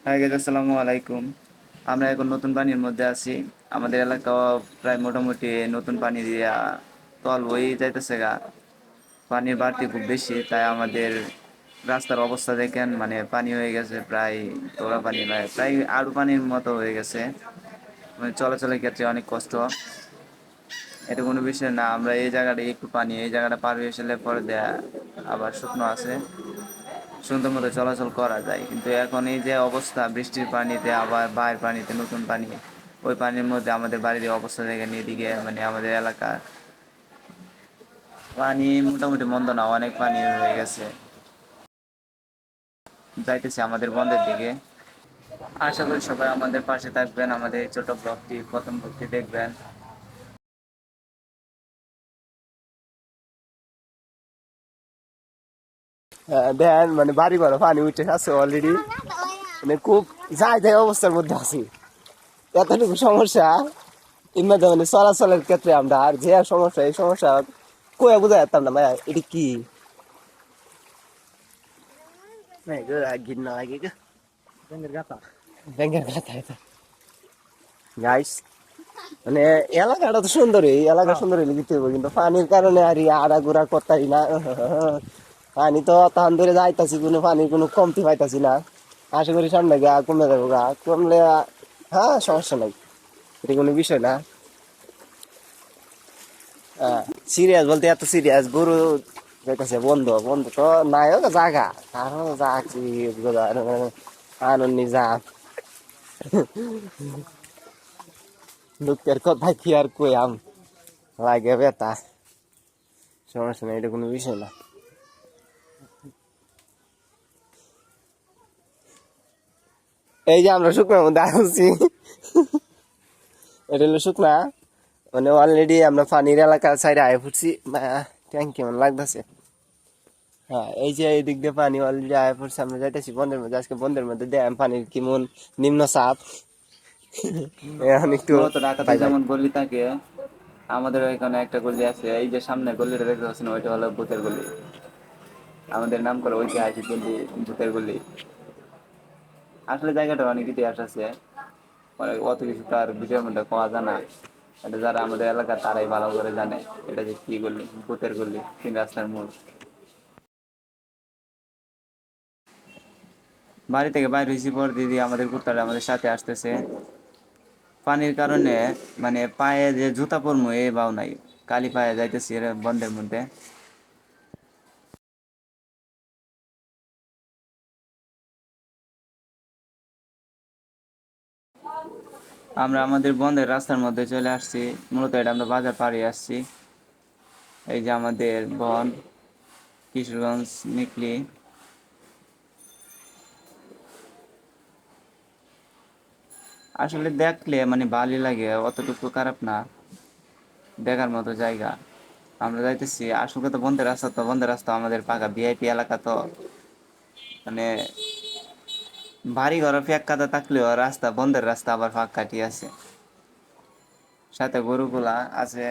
Hi guys, আসসালামু আলাইকুম। আমরা এখন নতুন পানির মধ্যে আছি। আমাদের এলাকা প্রায় মোটামুটি নতুন পানি দিয়া তল হয়ে যাইতেছে গা। পানির বাড়তি খুব বেশি, তাই আমাদের রাস্তার অবস্থা দেখেন, মানে পানি হয়ে গেছে প্রায় তোড়া পানি নয়, প্রায় আরো পানির মতো হয়ে গেছে। মানে চলাচলের ক্ষেত্রে অনেক কষ্ট। এটা কোনো বিষয় না, আমরা এই জায়গাটা একটু পানি, এই জায়গাটা পার হয়ে এসে পরে দেয়া আবার শুকনো আছে, সুন্দর মতো চলাচল করা যায়। কিন্তু এখন এই যে অবস্থা, বৃষ্টির পানিতে আবার বাইরের পানিতে নতুন পানি, ওই পানির মধ্যে আমাদের বাড়ির অবস্থা দেখেন। এদিকে মানে আমাদের এলাকা পানি মোটামুটি মন্দ না, অনেক পানি হয়ে গেছে। যাইতেছি আমাদের বন্ধের দিকে। আশা করি সবাই আমাদের পাশে থাকবেন, আমাদের এই ছোট ব্লগটি প্রথম ব্লগটি দেখবেন। দেন মানে বাড়ি ঘর পানি উঠে আছে অলরেডি, মানে খুব যায় যায় অবস্থার মধ্যে আছি। এতটুকু সমস্যা এর মধ্যে মানে চলাচলের ক্ষেত্রে আমরা আর যে সমস্যা, এই সমস্যা কয়ে বোঝা যেতাম না ভাইয়া এটা কি ঘিন্না লাগে ব্যাংকের কথা এটা গাইস। মানে এলাকাটা তো সুন্দরই, এলাকা সুন্দরই লিখতে হবে, কিন্তু পানির কারণে আর আড়াগুড়া করতাই না। পানি তো তাহান ধরে যাইতাছি, কোনো পানির কোনো কমতি পাইতাছি না। আশা করি সামনে গা কমে যাবো, গা কমলে হ্যাঁ সমস্যা নাই, এটা কোনো বিষয় না। সিরিয়াস বলতে এত সিরিয়াস, গরু যাইতেছে বন্ধ বন্ধ তো নাই জায়গা আরো যা কি আনন্দ যা দুঃখের কথা কি আর কইয়াম, লাগে বেতা। সমস্যা নাই, এটা কোনো বিষয় না। এই যে আমরা শুকনার মধ্যে আসছি, এটা হলো শুকনা, মানে অলরেডি আমরা পানির এলাকার সাইডে আয় পড়ছি। ট্যাঙ্ক কেমন লাগতেছে। হ্যাঁ, এই যে এই দিক দিয়ে পানি অলরেডি আয় পড়ছে, আমরা যাইতেছি বন্ধের মধ্যে। আজকে বন্ধের মধ্যে দেন পানির কেমন নিম্ন চাপ। এখন একটু মূলত ঢাকাতে বাই বাই। যেমন গলি থাকে, আমাদের এখানে একটা গলি আছে, এই যে সামনে গলিটা দেখতে পাচ্ছেন, ওইটা হলো ভূতের গলি। আমাদের নাম করে ঐতিহাসিক গলি, ভূতের গলি। আসলে জায়গাটা অনেক ইতিহাস আছে, মানে অত কিছু তার বিষয়ের মধ্যে পাওয়া যায় না। এটা যারা আমাদের এলাকা তারাই ভালো করে জানে এটা যে কি গলি, ভূতের গলি, তিন রাস্তার মোড়। বাড়ি থেকে বাইরে হয়েছি পর দিদি আমাদের কুত্তাটা আমাদের সাথে আসতেছে। পানির কারণে মানে পায়ে যে জুতা পরমু এই বাও নাই, কালি পায়ে যাইতেছি এর বন্ধের মধ্যে। আমরা আমাদের বন্ধের রাস্তার মধ্যে চলে আসছি। মূলত এটা আমরা বাজার পাড়ে আসছি। এই যে আমাদের বন, কিশোরগঞ্জ নিকলি। আসলে দেখলে মানে ভালোই লাগে, অতটুকু খারাপ না, দেখার মতো জায়গা। আমরা যাইতেছি, আসলে তো বন্ধের রাস্তা, তো বন্ধের রাস্তা আমাদের পাকা ভিআইপি এলাকা, তো মানে বাড়ি ঘর ফ্যাক্কাতে থাকলেও রাস্তা, বন্ধের রাস্তা আবার ফাঁক কাটি আছে, সাথে গরুগুলা আছে,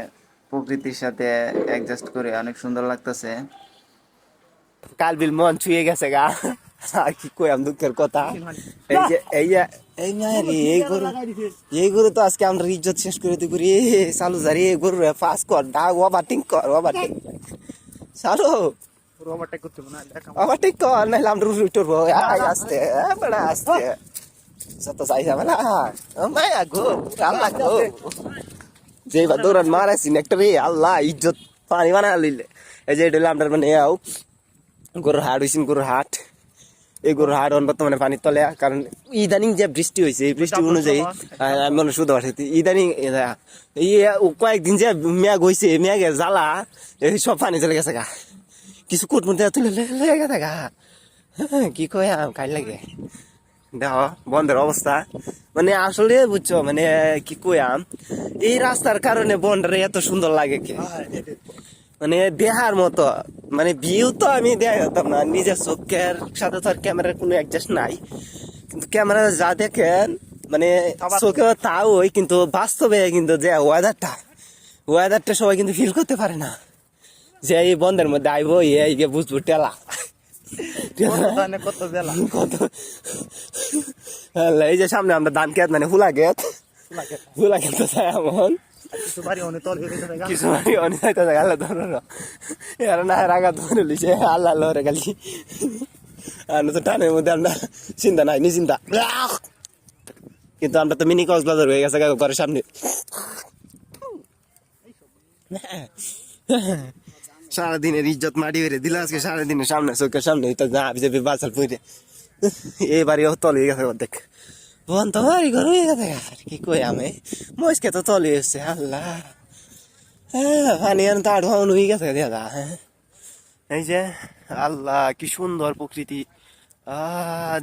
প্রকৃতির সাথে অ্যাডজাস্ট করে অনেক সুন্দর লাগতেছে। কাল বিল মন ছুঁয়ে গেছে গা, আর কি কইয়াম দুঃখের কথা। এই যে এই যে এই মারি এই গরু তো আজকে আমরা ইজ্জত শেষ করে দিব রে। চালু যা রে গরু ফাঁস কর, ডাক ওভারটেক কর, ওভারটেক চালু ওভারটেক কর, নাহলে আমরা উঠবো আসতে বড়া আসতে। সত চাই যাবে না মায়া গো, আল্লাহ গো, যেবার দৌড়ান মারাইছি একটা রে, আল্লাহ ইজ্জত পানি বানা লইলে। এই যে এটা আমরা মানে গরুর হাট হয়েছিল, গরুর হাট। এই গরুর হাট বর্তমানে পানির তলে, কারণ ইদানিং যে বৃষ্টি হয়েছে, এই বৃষ্টি অনুযায়ী মনে শুধু পারছি ইদানিং কয়েকদিন যে মেঘ হয়েছে, মেঘের জ্বালা এই সব পানি চলে গেছে গা, কিছু কুটমুটে তুলে লেগে গেছে গা। কি কয় কাল লাগে দেখ বন্ধের অবস্থা, মানে আসলে বুঝছো, মানে কি কয়াম, এই রাস্তার কারণে বনটা এত সুন্দর লাগে কে, মানে দেহার মতো, মানে ভিউ তো আমি দেখা যেতাম না, নিজের চোখের সাথে তো আর ক্যামেরার কোনো অ্যাডজাস্ট নাই, কিন্তু ক্যামেরা যা দেখেন মানে চোখে তাও ওই, কিন্তু বাস্তবে কিন্তু যে ওয়েদারটা সবাই কিন্তু ফিল করতে পারে না, যে এই বন্ধের মধ্যে আইবো এই বুঝবো টেলা কত এই যে সামনে আমরা ধান খেত মানে হুলা খেত তো চাই এমন কিছু বাড়ি অনেক যাইতে আল্লাহ ধরো এর না রাগা ধরে লিছে আল্লাহ লরে খালি আর তো টানের মধ্যে আমরা চিন্তা নাই নি চিন্তা কিন্তু আমরা তো মিনি কক্সবাজার হয়ে গেছে ঘরের সামনে সারাদিনের ইজ্জত মাটি বেড়ে দিল আজকে সারাদিনের সামনে চোখের সামনে তো যা বিজেপি বাসাল পড়ে এবারেও তলে গেছে অর্ধেক বন তো বাড়ি ঘর হয়ে গেছে আর কি কই আমি মজকে তো তলে এসছে আল্লাহ হ্যাঁ পানি আন তো আড়াউন হয়ে গেছে দাদা হ্যাঁ এই যে আল্লাহ কি সুন্দর প্রকৃতি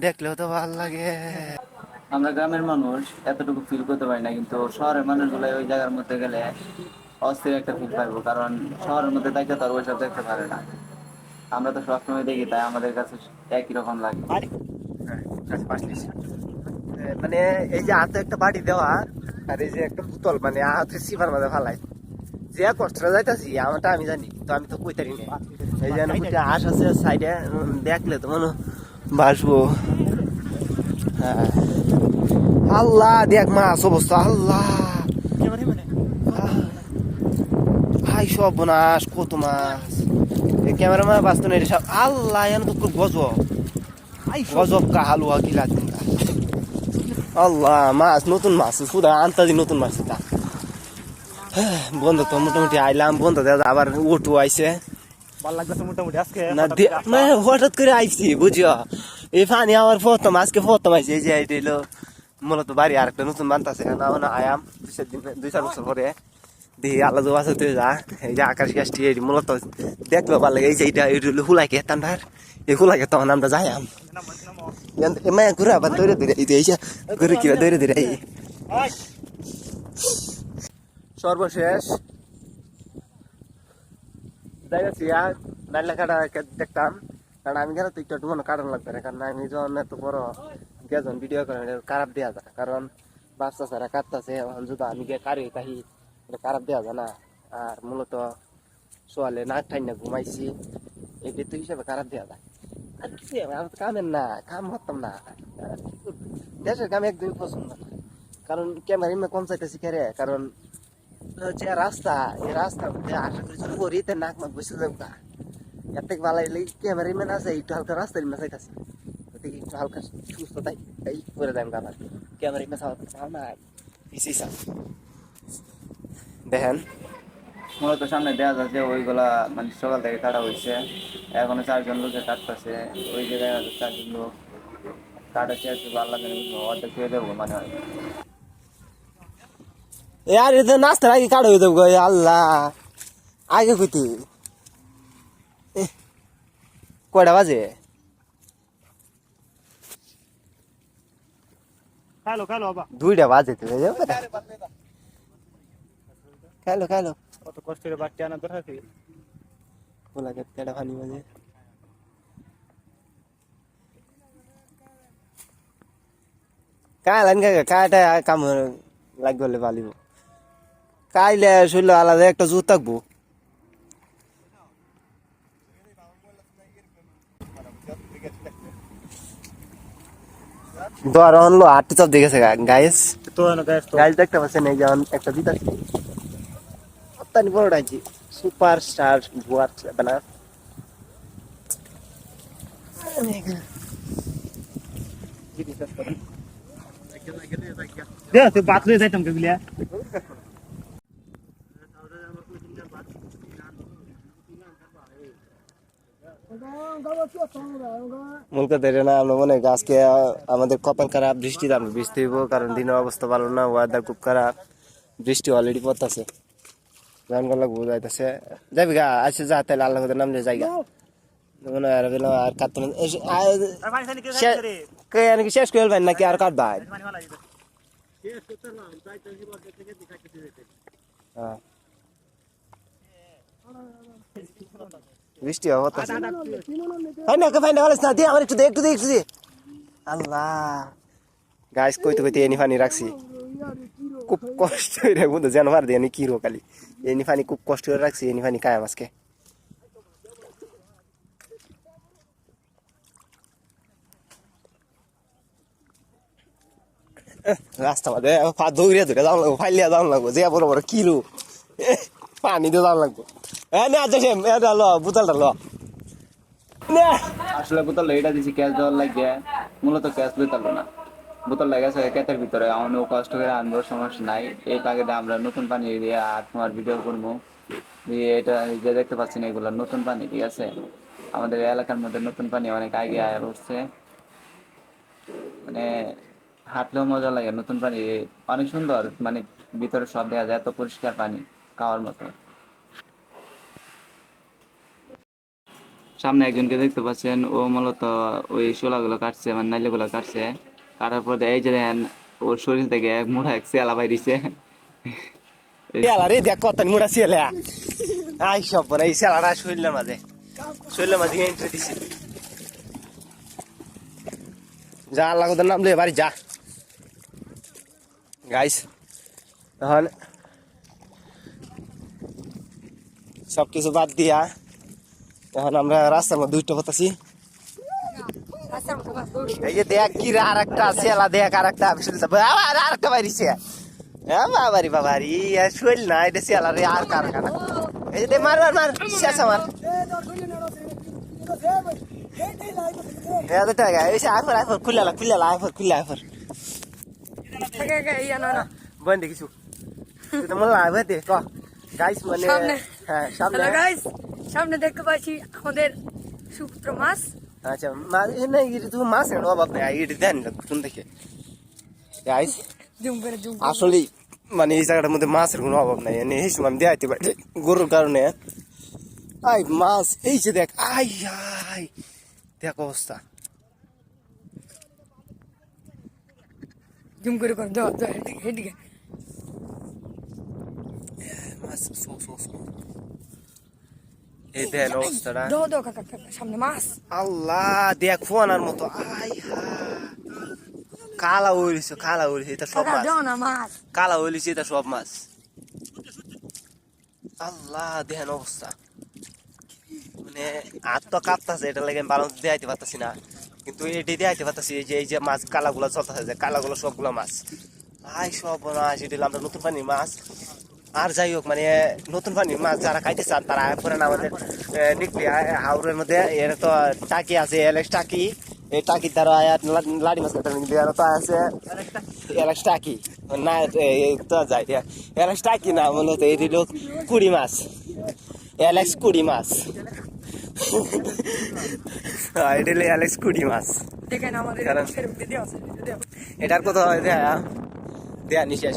দেখলেও তো ভালো লাগে আমরা গ্রামের মানুষ এতটুকু ফিল করতে পারি না, কিন্তু শহরের মানুষগুলো ওই জায়গার মধ্যে গেলে অস্থির একটা ফিল পাইবো, কারণ শহরের মধ্যে দেখতে তো আর ওইসব দেখতে পারে না। আমরা তো সবসময় দেখি, তাই আমাদের কাছে একই রকম লাগে। মানে এই যে হাতে একটা বাড়ি দেওয়া আর এই যে একটা বোতল মানে হাতে সিপার মাঝে ফালাই যে কষ্টটা যাইতাছি আমারটা আমি জানি, তো আমি তো কইতারি না। এই যে আশ আছে সাইডে, দেখলে তো মনে বাসবো। হ্যাঁ আল্লাহ দেখ মাছ অবস্থা আল্লাহ ভাই সব বোনাস কত মাছ ক্যামেরা মা বাঁচতো না সব আল্লাহ এন তো খুব গজব কা হালুয়া কি লাগবে আল্লাহ মাছ নতুন মাছ শুধু আন্তাজি নতুন মাছ তা বন্ধু তো মোটামুটি আইলাম বন্ধু দাদা আবার ওটু আইছে হঠাৎ করে আইছি বুঝিও এই পানি আমার প্রথম আজকে প্রথম আইছে এই যে এলো মূলত বাড়ি আর একটা নতুন বানতাছে না আয়াম 2-4 বছর পরে দেখি আলাদা আছে তুই যা এই যে আকাশ গাছটি মূলত দেখলো ভালো লাগে এই যে এটা হুলাইকে তান্ডার এই হুলাইকে তখন আমরা যাই মায়া ঘুরে আবার দৌড়ে এই যে ঘুরে কিবা দৌড়ে সর্বশেষ যাইছি আর নাইলা কাটা দেখতাম, কারণ আমি গেলে তো একটু মনে কাটানো লাগবে না, কারণ আমি যখন এত বড় গেজন ভিডিও করে খারাপ দেওয়া যায়, কারণ বাচ্চা ছাড়া কাটতেছে যদি আমি গিয়ে কারি কাহি খারাপ দেওয়া যায় না। আর মূলত সোয়ালে নাক ঠাই না ঘুমাইছি এটি তো হিসাবে খারাপ দেওয়া যায়। আর কিছু আমি তো কামের না কাম করতাম না, দেশের কাম একদমই পছন্দ না, কারণ ক্যামেরা কম চাইতেছি খেরে, কারণ যে রাস্তা এই রাস্তার মধ্যে আশা করি যদি করি তো নাক মাক বসে যাবো না এর থেকে ভালো ক্যামেরা ম্যান আছে একটু হালকা রাস্তার চাইতেছে একটু হালকা সুস্থ তাই এই করে দেয় আমার ক্যামেরা ম্যান চাওয়া না দেখেন মূলত সামনে দেওয়া যাচ্ছে ওইগুলা মানে সকাল থেকে কাটা হয়েছে, এখনো 4 জন লোকে কাটতেছে। ওই যে দেখা যাচ্ছে 4 জন লোক কাটা শেষ আল্লাহ অর্ধেক হয়ে দেবো মানে হয়। यार इधर नाश्ता आगे काढ़ो इधर गए अल्लाह आगे कुछ कोड़ा बाजे खालो बाबा दुईटा बाजे थे जो खालो কত কষ্টের বাচ্চা না ধরা কি बोला के तेरा पानी बाजे কাল আনকে কাটা কাম লাগবে বালিব কাইলে শুনলো আলাদা একটা জুত থাকবো দর হলো আটটি চাপ দেখেছে গাইস তো না গাইস দেখতে পাচ্ছেন এই যেমন একটা জিত আছে অত্যানি বড়টা আছে সুপার স্টার বুয়ার বানা দে তুই বাতলে যাইতাম কে বিলিয়া মুলকে দেরে না আমরা মনে আজকে আমাদের কপাল খারাপ বৃষ্টি দাম বৃষ্টি হইব কারণ দিনের অবস্থা ভালো না ওয়েদার খুব খারাপ বৃষ্টি অলরেডি পড়তেছে গান গলা ঘুরে যাইতেছে যাবি গা আচ্ছা যা তাহলে আল্লাহ নাম দিয়ে যাই গা মনে হয় আর কাটতে শেষ করে ভাই নাকি আর কাটবাই হ্যাঁ বৃষ্টি হতাছে ফাইনা ভালো না দিয়ে আমার একটু দে আল্লাহ গাইস কইতে এনি পানি রাখছি খুব কষ্ট হয়ে বন্ধু জানোয়ার দিয়ে কি রো খালি এনি পানি খুব কষ্ট করে রাখছি এনি পানি কায়াম আজকে রাস্তা বাদে পা দৌড়িয়া ধরে যাওয়া লাগবো ফাইলিয়া যাওয়া লাগবো যে বড় বড় কিরু পানি দিয়ে যাওয়া লাগবো না যাচ্ছে এটা ল বোতলটা ল না আসলে বোতল এটা দিছি ক্যাশ দেওয়ার লাগে, মূলত ক্যাশ লইতে পারবো না। বোতল লাগাছে ক্যাটের ভিতরে, অনেক কষ্ট করে আনবো, সমস্যা নাই। এই প্যাকেটে আমরা নতুন পানি দিয়ে আর তোমার ভিডিও করবো দিয়ে। এটা যে দেখতে পাচ্ছেন এগুলো নতুন পানি, ঠিক আছে। আমাদের এলাকার মধ্যে নতুন পানি অনেক আগে আয়া উঠছে, মানে হাঁটলেও মজা লাগে। নতুন পানি অনেক সুন্দর, মানে ভিতরে সব দেখা যায়, এত পরিষ্কার পানি খাওয়ার মতো। সামনে একজনকে দেখতে পাচ্ছেন, ও মূলত ওই শোলাগুলো কাটছে, মানে নাইলেগুলো কাটছে। কাটার পর এই যে দেখেন ওর শরীর থেকে এক মোটা এক চেলা বাইরিছে। এলা রে দেখ কত মুড়া ছেলে আই সব বড় এই ছেলাটা শরীরের মাঝে এন্ট্রি দিছে যা আল্লাহ কোথার নাম লয়ে বাড়ি যা গাইস। তখন সবকিছু বাদ দিয়া এখন আমরা রাস্তার মধ্যে দুইটা বতাছি। এই যে দেখ কি আর একটা ছেলা দেখ আর একটা আবার আর একটা বাইরিছে বাবারি বাবারি শৈল না এটা ছেলা রে আর কারখানা। এই যে মার মার মার শেষ আমার বন্ধ কিছু গাইস মানে হ্যাঁ সামনে গাইস সামনে দেখতে পাচ্ছি আমাদের সুপুত্র মাছ। আচ্ছা মাছ তুমি মাছ এনে অভাব নেই এটি দেন শুন দেখে গাইস জুম করে জুম আসলে মানে এই জায়গাটার মধ্যে মাছের কোনো অভাব নাই এনে এই সময় আমি দেখাইতে পারি গরুর কারণে। আই মাছ এই যে দেখ আই আই দেখ অবস্থা জুম করে কর দাও দাও এদিকে মাছ এই দেন অবস্থাটা দাও দাও কাকা কাকা সামনে মাছ। আল্লাহ দেখ ফোনার মতো আই কালা উড়িছে এটা সব কাকা মাছ দাও না মাছ। কালা উড়িছে এটা সব মাছ। আল্লাহ দেখেন অবস্থা মানে হাত তো কাঁপতাছে, এটা লাগে ভালো দেখাইতে পারতাছি না, কিন্তু এটি দেখাইতে পারতাছি এই যে মাছ কালাগুলো চলতেছে যে কালাগুলো সবগুলো মাছ আই সব মাছ এটি আমরা নতুন পানির মাছ। আর যাই হোক মানে নতুন পানির মাছ যারা খাইতে চান তারা পরে আমাদের নিকলি হাওড়ের মধ্যে এর তো টাকি আছে এলেক্স টাকি, এই টাকির দ্বারা লাড়ি মাছ কাটার তো আছে এলেক্স টাকি না তো যায় এলেক্স টাকি না মূলত এটি লোক কুড়ি মাছ এলেক্স কুড়ি মাছ এটি এলেক্স কুড়ি মাছ দেখেন আমাদের কারণ ফেরত দিয়ে আছে এটার কথা দেয়া নিশেষ